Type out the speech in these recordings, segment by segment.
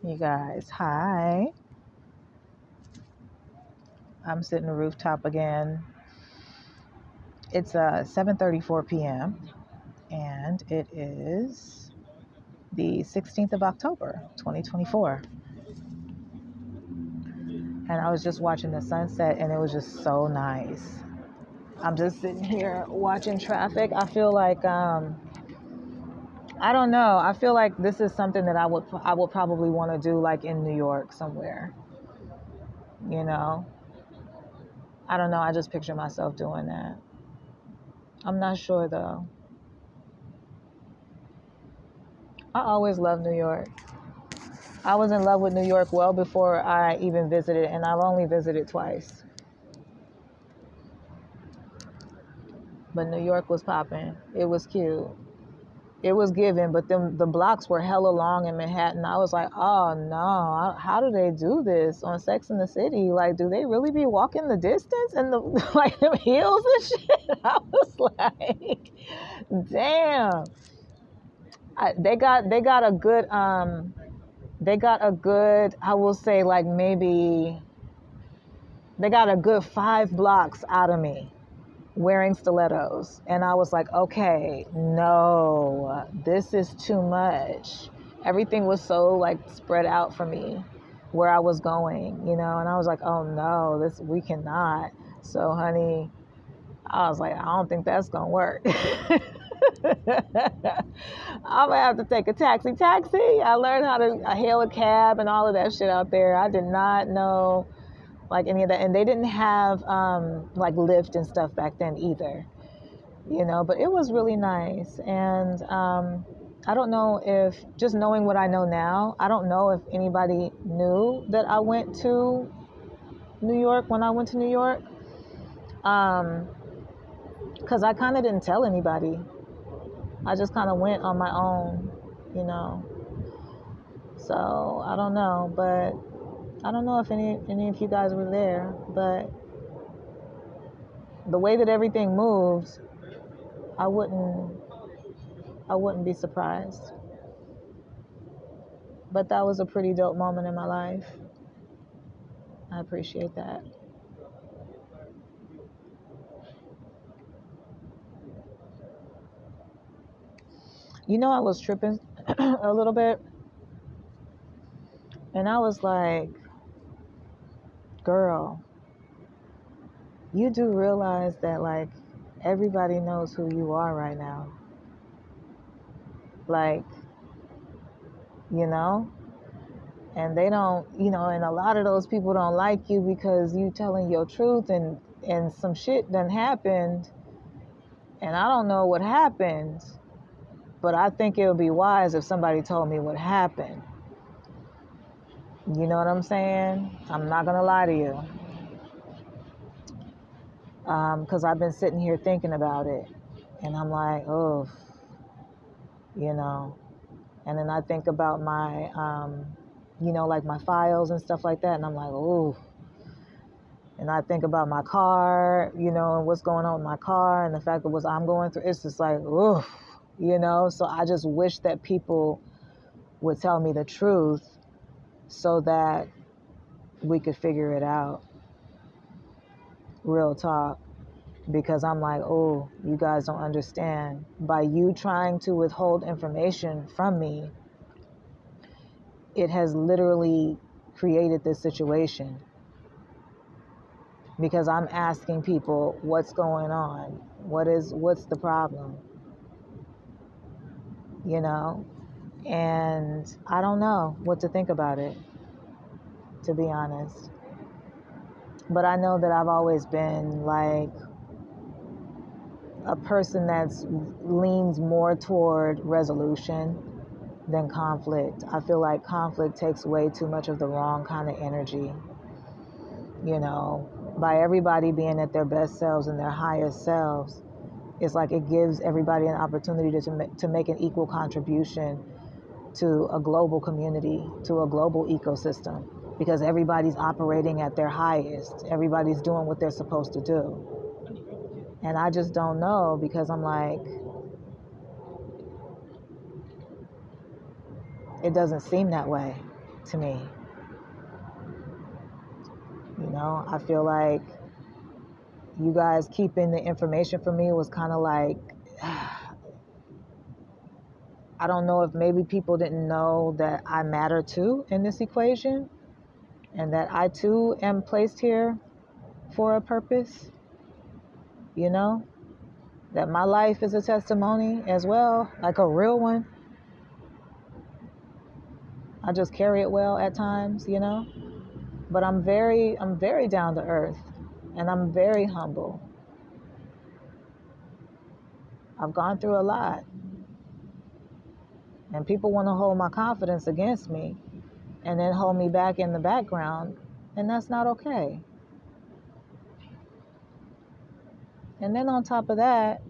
You guys, hi. I'm sitting on the rooftop again. It's 7:34 p.m. and it is the 16th of October, 2024. And I was just watching the sunset and it was just so nice. I'm just sitting here watching traffic. I feel like I don't know. I feel like this is something that I would probably want to do like in New York somewhere, you know. I don't know. I just picture myself doing that. I'm not sure though. I always loved New York. I was in love with New York well before I even visited, and I've only visited twice. But New York was popping. It was cute. It was given, but then the blocks were hella long in Manhattan. I was like, oh no, how do they do this on Sex and the City? Like, do they really be walking the distance and the like them heels and shit? I was like, damn. They got a good I will say like maybe they got a good 5 blocks out of me wearing stilettos. And I was like, okay, no, this is too much. Everything was so like spread out for me where I was going, and I was like, oh no, we cannot. So honey, I was like, I don't think that's gonna work. I'm gonna have to take a taxi. I learned how to hail a cab and all of that shit out there. I did not know like any of that, and they didn't have like Lyft and stuff back then either, but it was really nice. And I don't know if, just knowing what I know now, I don't know if anybody knew that I went to New York when I went to New York, because I kind of didn't tell anybody. I just kind of went on my own, you know. So I don't know, but I don't know if any of you guys were there, but the way that everything moved, I wouldn't I wouldn't be surprised. But that was a pretty dope moment in my life. I appreciate that. I was tripping a little bit, and I was like, girl, you do realize that like everybody knows who you are right now. Like, you know, and they don't, and a lot of those people don't like you because you telling your truth, and some shit done happened, and I don't know what happened, but I think it would be wise if somebody told me what happened. You know what I'm saying? I'm not gonna lie to you, because I've been sitting here thinking about it, and I'm like, oh, you know. And then I think about my, like my files and stuff like that, and I'm like, oh. And I think about my car, and what's going on with my car, and the fact that what I'm going through. It's just like, oh, So I just wish that people would tell me the truth so that we could figure it out. Real talk. Because I'm like, oh, you guys don't understand. By you trying to withhold information from me, it has literally created this situation. Because I'm asking people what's going on, what's the problem, and I don't know what to think about it, to be honest. But I know that I've always been like a person that's leans more toward resolution than conflict. I feel like conflict takes way too much of the wrong kind of energy. By everybody being at their best selves and their highest selves, it's like it gives everybody an opportunity to make an equal contribution to a global community, to a global ecosystem, because everybody's operating at their highest. Everybody's doing what they're supposed to do. And I just don't know, because I'm like, it doesn't seem that way to me. You know, I feel like you guys keeping the information from me was kind of like, I don't know if maybe people didn't know that I matter too in this equation, and that I too am placed here for a purpose, you know, that my life is a testimony as well, like a real one. I just carry it well at times, you know, but I'm very down to earth, and I'm very humble. I've gone through a lot, and people want to hold my confidence against me and then hold me back in the background, and that's not okay. And then on top of that,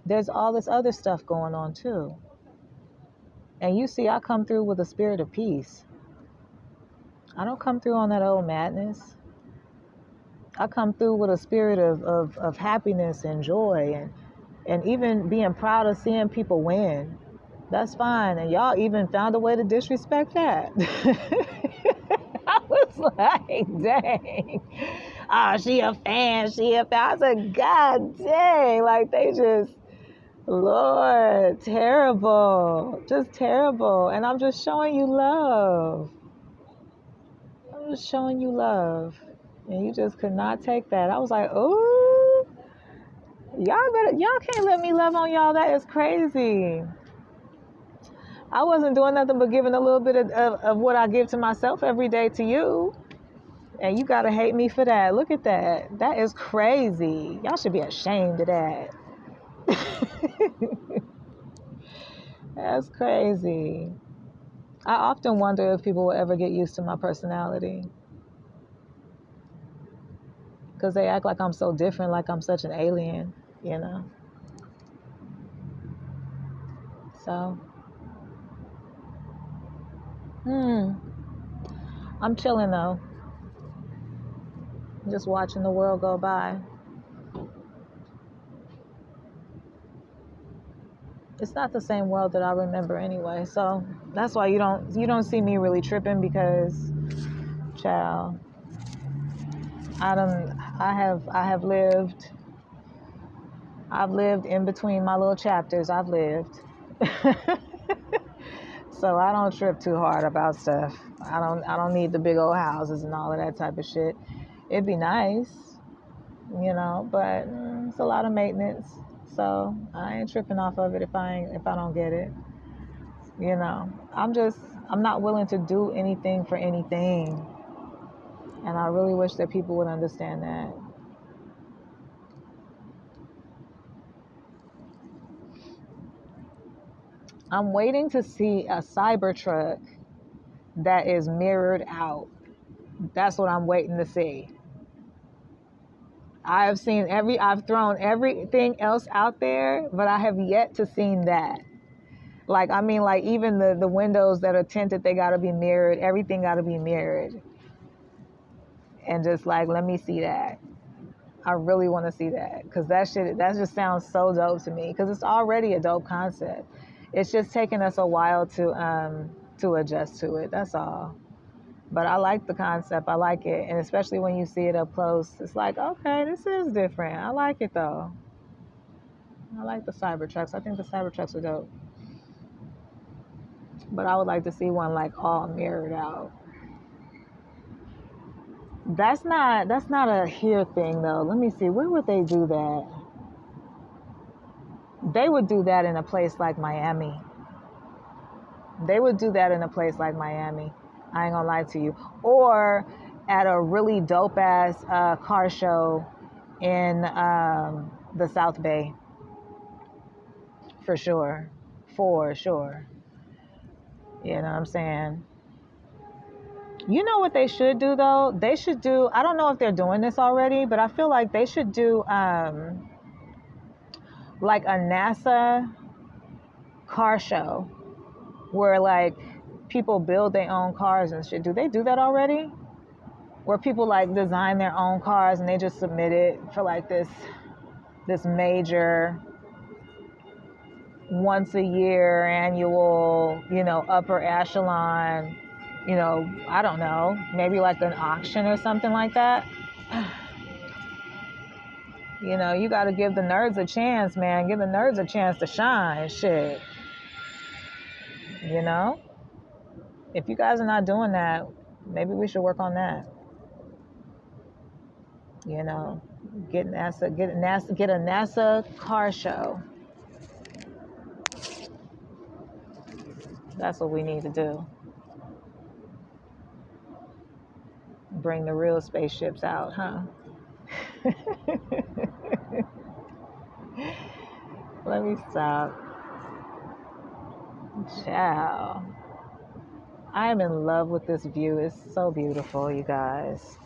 there's all this other stuff going on too. And you see, I come through with a spirit of peace. I don't come through on that old madness. I come through with a spirit of happiness and joy, and even being proud of seeing people win. That's fine. And y'all even found a way to disrespect that. I was like, dang. Oh, she a fan. I said, God dang. Like, they just, Lord, terrible. Just terrible. And I'm just showing you love. I'm just showing you love. And you just could not take that. I was like, ooh, y'all can't let me love on y'all. That is crazy. I wasn't doing nothing but giving a little bit of what I give to myself every day to you. And you gotta hate me for that. Look at that. That is crazy. Y'all should be ashamed of that. That's crazy. I often wonder if people will ever get used to my personality. Because they act like I'm so different, like I'm such an alien, you know? So, I'm chilling though. Just watching the world go by. It's not the same world that I remember anyway. So that's why you don't see me really tripping, because, child, I've lived in between my little chapters. I've lived. So I don't trip too hard about stuff. I don't need the big old houses and all of that type of shit. It'd be nice, you know, but it's a lot of maintenance. So I ain't tripping off of it if I don't get it. You know, I'm not willing to do anything for anything. And I really wish that people would understand that. I'm waiting to see a Cybertruck that is mirrored out. That's what I'm waiting to see. I've thrown everything else out there, but I have yet to see that. Like, I mean, like, even the windows that are tinted, they gotta be mirrored. Everything gotta be mirrored. And just like, let me see that. I really want to see that, because that just sounds so dope to me, because it's already a dope concept. It's just taking us a while to adjust to it. That's all. But I like the concept. I like it. And especially when you see it up close, it's like, okay, this is different. I like it though. I like the Cybertrucks. I think the Cybertrucks are dope. But I would like to see one like all mirrored out. That's not a here thing though. Let me see. Where would they do that? They would do that in a place like Miami. They would do that in a place like Miami. I ain't gonna lie to you. Or at a really dope ass car show in the South Bay. For sure. For sure. You know what I'm saying? You know what they should do though? They should do, I don't know if they're doing this already, but I feel like they should do like a NASA car show where like people build their own cars and shit. Do they do that already? Where people like design their own cars and they just submit it for like this major once a year annual, you know, upper echelon You know, I don't know, maybe like an auction or something like that. You know, you got to give the nerds a chance, man. Give the nerds a chance to shine. Shit. You know? If you guys are not doing that, maybe we should work on that. You know, get a NASA car show. That's what we need to do. Bring the real spaceships out, huh? Let me stop. Ciao. I am in love with this view. It's so beautiful, you guys.